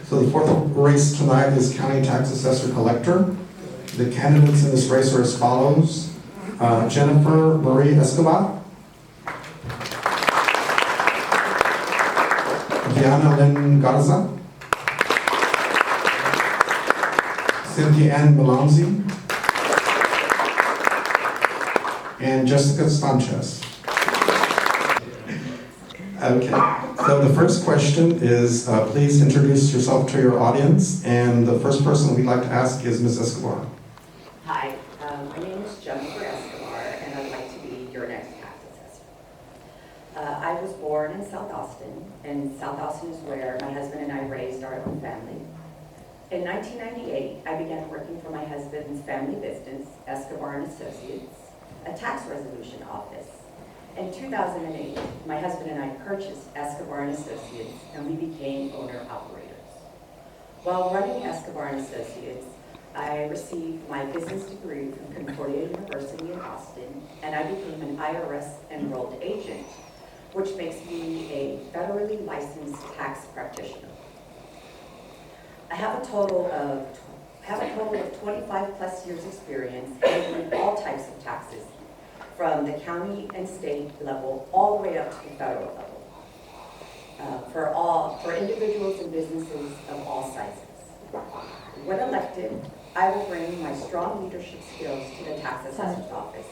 So the fourth race tonight is County Tax Assessor Collector. The candidates in this race are as follows. Jennifer Marie Escobar, Vianna Lynn Garza, Cynthia Ann Millonzi, and Jesusa Sanchez. Okay, so the first question is, please introduce yourself to your audience, and the first person we'd like to ask is Ms. Escobar. Hi, my name is Jennifer Escobar, and I'd like to be your next tax assessor. I was born in South Austin, and South Austin is where my husband and I raised our own family. In 1998, I began working for my husband's family business, Escobar and Associates, a tax resolution office. In 2008, my husband and I purchased Escobar and Associates, and we became owner-operators. While running Escobar and Associates, I received my business degree from Concordia University in Austin, and I became an IRS-enrolled agent, which makes me a federally licensed tax practitioner. I have a total of 25 plus years experience handling all types of taxes, from the county and state level all the way up to the federal level, for individuals and businesses of all sizes. When elected, I will bring my strong leadership skills to the tax assessor's office.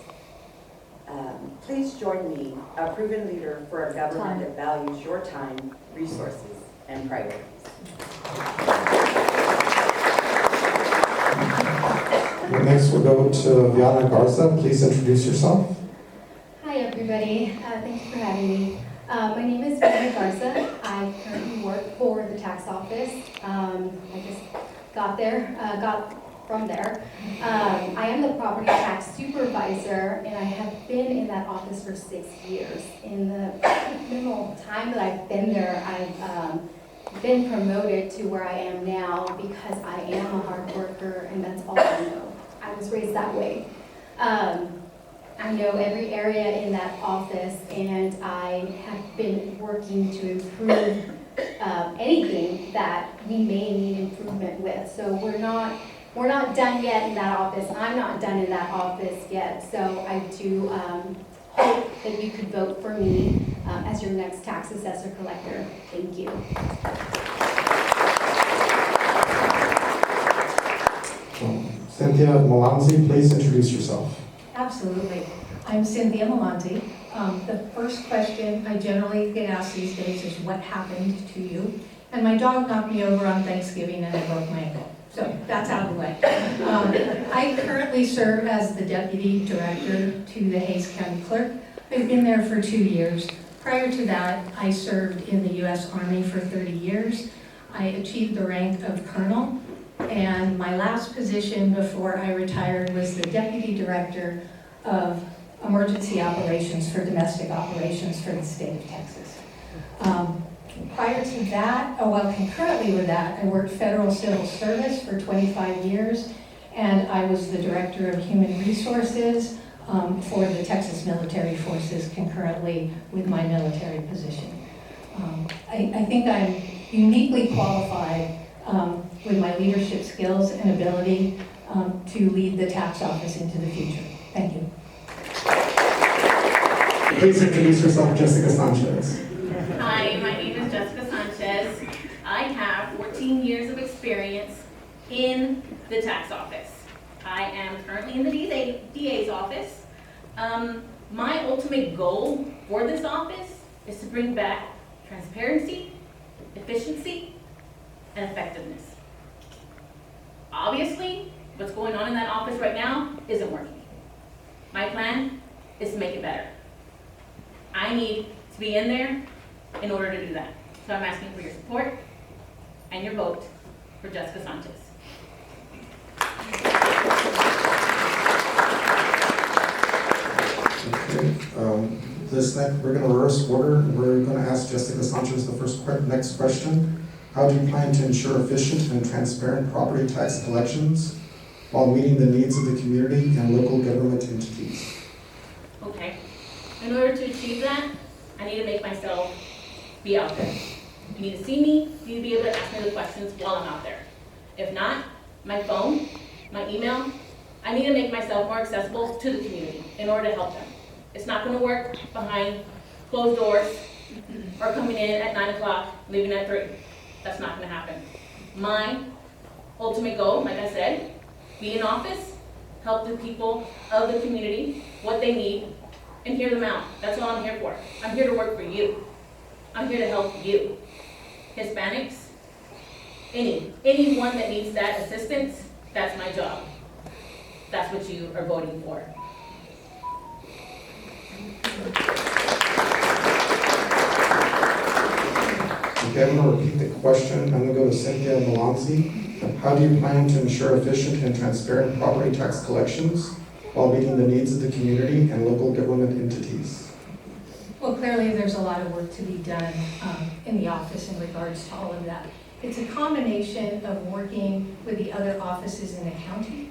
Please join me, a proven leader for a government that values your time, resources, and priorities. Next we'll go to Vianna Garza. Please introduce yourself. Hi everybody, thanks for having me. My name is Vianna Garza. I currently work for the tax office. I just got from there. I am the property tax supervisor, and I have been in that office for 6 years. In the minimal time that I've been there, I've been promoted to where I am now because I am a hard worker, and that's all I know. I was raised that way. I know every area in that office, and I have been working to improve anything that we may need improvement with. So we're not done yet in that office. I'm not done in that office yet. So I do hope that you could vote for me as your next tax assessor collector. Thank you. Cynthia Millonzi, please introduce yourself. Absolutely. I'm Cynthia Millonzi. The first question I generally get asked these days is, what happened to you? And my dog knocked me over on Thanksgiving and I broke my ankle. So that's out of the way. I currently serve as the Deputy Director to the Hays County Clerk. I've been there for 2 years. Prior to that, I served in the U.S. Army for 30 years. I achieved the rank of Colonel. And my last position before I retired was the Deputy Director of Emergency Operations for Domestic Operations for the state of Texas. Prior to that, concurrently with that, I worked federal civil service for 25 years, and I was the Director of Human Resources for the Texas Military Forces concurrently with my military position. I think I'm uniquely qualified with my leadership skills and ability to lead the tax office into the future. Thank you. Please introduce yourself, Jesusa Sanchez. Hi, my name is Jesusa Sanchez. I have 14 years of experience in the tax office. I am currently in the DA's office. My ultimate goal for this office is to bring back transparency, efficiency, and effectiveness. Obviously, what's going on in that office right now isn't working. My plan is to make it better. I need to be in there in order to do that. So I'm asking for your support and your vote for Jesusa Sanchez. Okay. We're going to reverse order. We're going to ask Jesusa Sanchez the next question. How do you plan to ensure efficient and transparent property tax collections while meeting the needs of the community and local government entities? Okay. In order to achieve that, I need to make myself be out there. You need to see me, you need to be able to ask me the questions while I'm out there. If not, my phone, my email, I need to make myself more accessible to the community in order to help them. It's not gonna work behind closed doors or coming in at 9 o'clock, leaving at 3. That's not gonna happen. My ultimate goal, like I said, be in office, help the people of the community, what they need, and hear them out. That's all I'm here for. I'm here to work for you. I'm here to help you. Hispanics, anyone that needs that assistance, that's my job. That's what you are voting for. Okay, I'm going to repeat the question. I'm going to go to Cynthia Ann Millonzi. How do you plan to ensure efficient and transparent property tax collections while meeting the needs of the community and local government entities? Well, clearly, there's a lot of work to be done in the office in regards to all of that. It's a combination of working with the other offices in the county,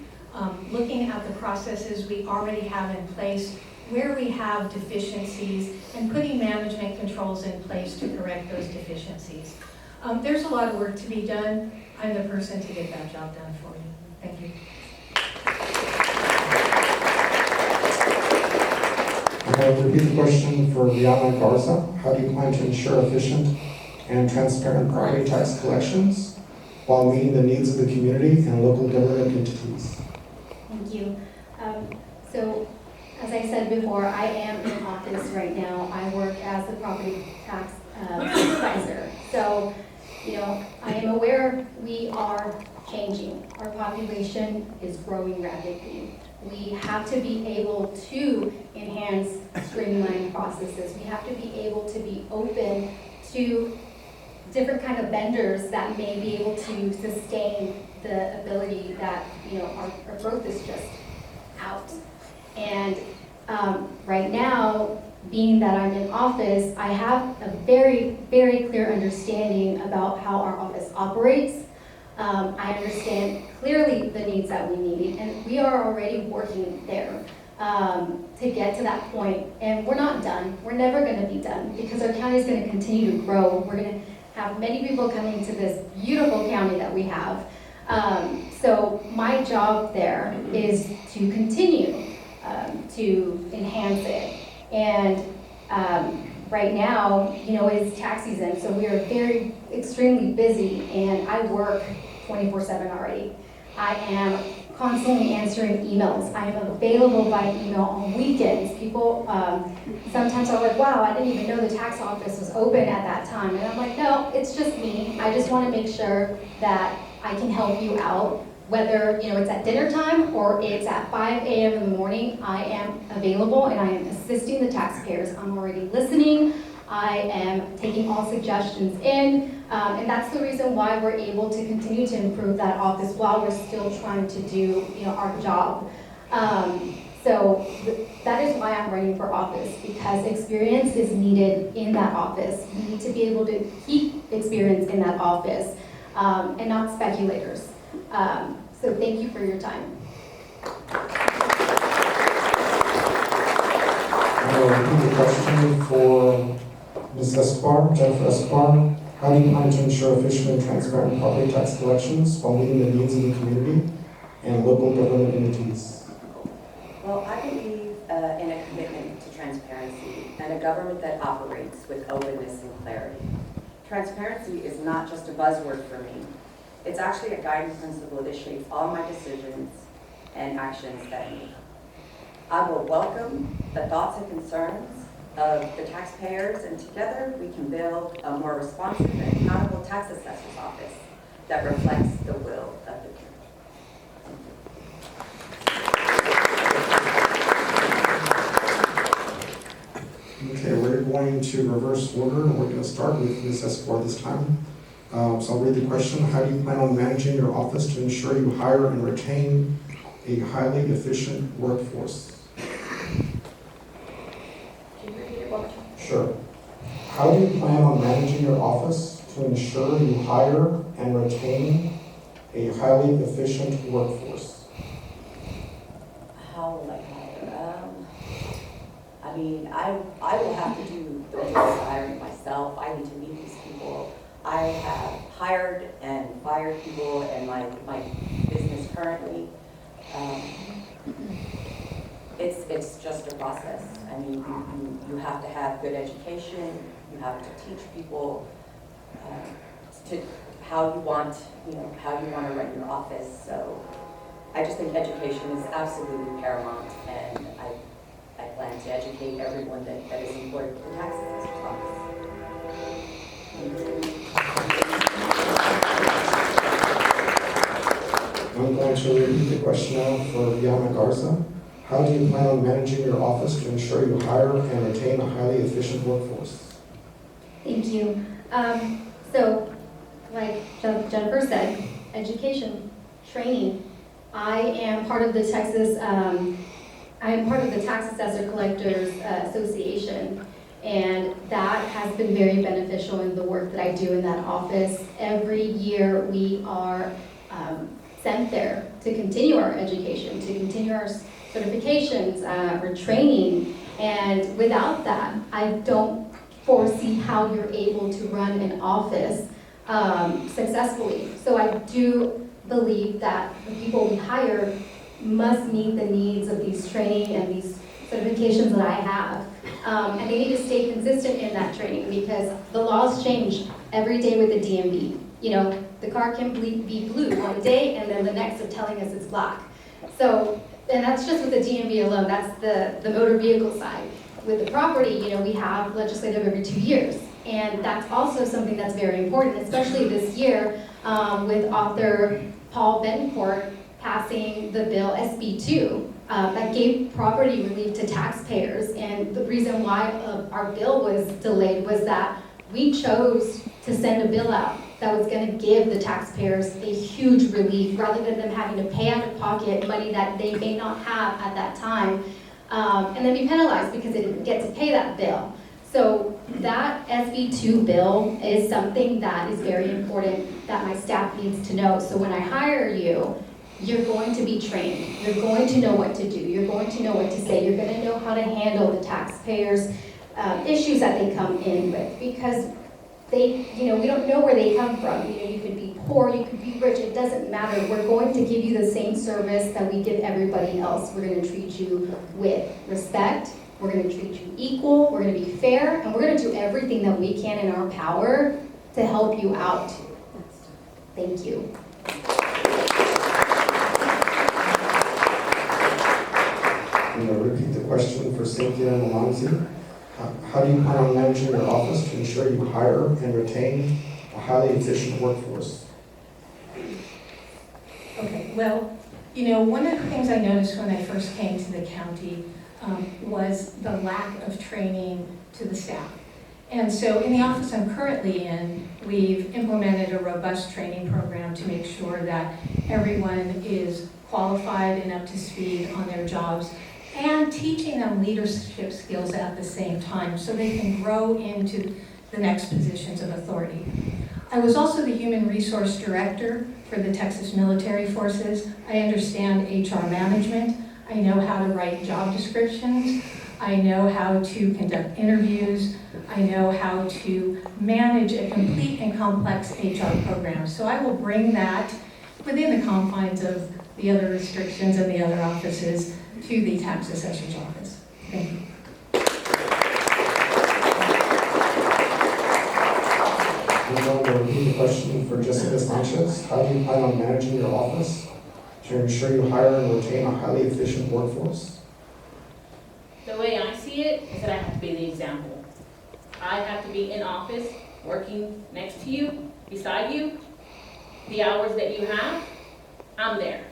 looking at the processes we already have in place, where we have deficiencies, and putting management controls in place to correct those deficiencies. There's a lot of work to be done. I'm the person to get that job done for you. Thank you. I'm going to repeat the question for Vianna and Garza. How do you plan to ensure efficient and transparent property tax collections while meeting the needs of the community and local government entities? Thank you. So, as I said before, I am in office right now. I work as the property tax supervisor. So, I am aware we are changing. Our population is growing rapidly. We have to be able to enhance streamlined processes. We have to be able to be open to different kind of vendors that may be able to sustain the ability that, our growth is just out. And right now, being that I'm in office, I have a very, very clear understanding about how our office operates. I understand clearly the needs that we need, and we are already working there to get to that point. And we're not done. We're never going to be done because our county is going to continue to grow. We're going to have many people coming to this beautiful county that we have. So my job there is to continue to enhance it. And right now, it's tax season, so we are extremely busy, and I work 24/7 already. I am constantly answering emails. I am available by email on weekends. People sometimes are like, wow, I didn't even know the tax office was open at that time. And I'm like, no, it's just me. I just want to make sure that I can help you out. Whether it's at dinner time or it's at 5 a.m. in the morning, I am available and I am assisting the taxpayers. I'm already listening. I am taking all suggestions in, and that's the reason why we're able to continue to improve that office while we're still trying to do our job. So that is why I'm running for office, because experience is needed in that office. We need to be able to keep experience in that office and not speculators. So thank you for your time. I'll repeat the question for Ms. Escobar, Jennifer Escobar. How do you plan to ensure efficient and transparent property tax collections while meeting the needs of the community and local government entities? Well, I believe in a commitment to transparency and a government that operates with openness and clarity. Transparency is not just a buzzword for me. It's actually a guiding principle that shapes all my decisions and actions that I make. I will welcome the thoughts and concerns of the taxpayers, and together we can build a more responsive and accountable tax assessor's office that reflects the will of the community. Okay, we're going to reverse order, and we're going to start with Ms. Escobar this time. So I'll read the question. How do you plan on managing your office to ensure you hire and retain a highly efficient workforce? Can you repeat it one more time? Sure. How do you plan on managing your office to ensure you hire and retain a highly efficient workforce? How will I hire? I will have to do the majority of the hiring myself. I need to meet these people I have hired and fired people in my business currently. It's just a process. I mean, you have to have good education. You have to teach people to how you want to run your office. So I just think education is absolutely paramount, and I plan to educate everyone that is employed with the tax assessor's office. I'm going to repeat the question now for Vianna Garza. How do you plan on managing your office to ensure you hire and retain a highly efficient workforce? Thank you. So, like Jennifer said, education, training. I am part of the Tax Assessor-Collectors Association, and that has been very beneficial in the work that I do in that office. Every year we are sent there to continue our education, to continue our certifications, our training, and without that, I don't foresee how you're able to run an office successfully. So I do believe that the people we hire must meet the needs of these training and these certifications that I have. And they need to stay consistent in that training because the laws change every day with the DMV. You know, the car can be blue one day and then the next of telling us it's black. So, and that's just with the DMV alone, that's the motor vehicle side. With the property, you know, we have legislative every 2 years. And that's also something that's very important, especially this year with author Paul Bencourt passing the bill SB2 that gave property relief to taxpayers. And the reason why our bill was delayed was that we chose to send a bill out that was going to give the taxpayers a huge relief rather than them having to pay out of pocket money that they may not have at that time and then be penalized because they didn't get to pay that bill. So that SB2 bill is something that is very important that my staff needs to know. So when I hire you, you're going to be trained. You're going to know what to do. You're going to know what to say. You're going to know how to handle the taxpayers' issues that they come in with because they, you know, we don't know where they come from. You know, you could be poor, you could be rich, it doesn't matter. We're going to give you the same service that we give everybody else. We're going to treat you with respect. We're going to treat you equal. We're going to be fair, and we're going to do everything that we can in our power to help you out. Thank you. I'm going to repeat the question for Cynthia Ann Millonzi. How do you plan on managing your office to ensure you hire and retain a highly efficient workforce? Okay, well, you know, one of the things I noticed when I first came to the county was the lack of training to the staff. And so in the office I'm currently in, we've implemented a robust training program to make sure that everyone is qualified and up to speed on their jobs and teaching them leadership skills at the same time so they can grow into the next positions of authority. I was also the Human Resource Director for the Texas Military Forces. I understand HR management. I know how to write job descriptions. I know how to conduct interviews. I know how to manage a complete and complex HR program. So I will bring that within the confines of the other restrictions and the other offices to the tax assessor's office. Thank you. I'm going to repeat the question for Jesusa Sanchez. How do you plan on managing your office to ensure you hire and retain a highly efficient workforce? The way I see it is that I have to be the example. I have to be in office, working next to you, beside you. The hours that you have, I'm there.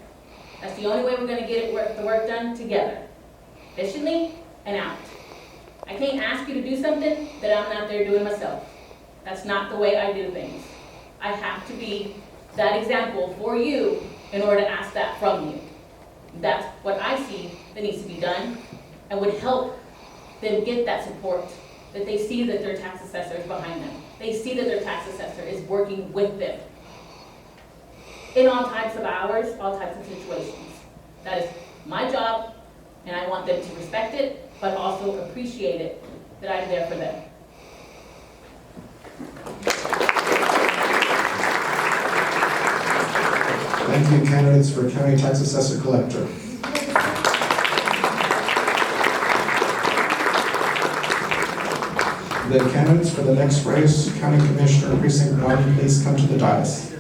That's the only way we're going to get the work done together, efficiently and out. I can't ask you to do something that I'm not there doing myself. That's not the way I do things. I have to be that example for you in order to ask that from you. That's what I see that needs to be done and would help them get that support, that they see that their tax assessor is behind them. They see that their tax assessor is working with them in all types of hours, all types of situations. That is my job, and I want them to respect it, but also appreciate it, that I'm there for them. Thank you, candidates for County Tax Assessor Collector. The candidates for the next race, County Commissioner Precinct 1, please come to the dais.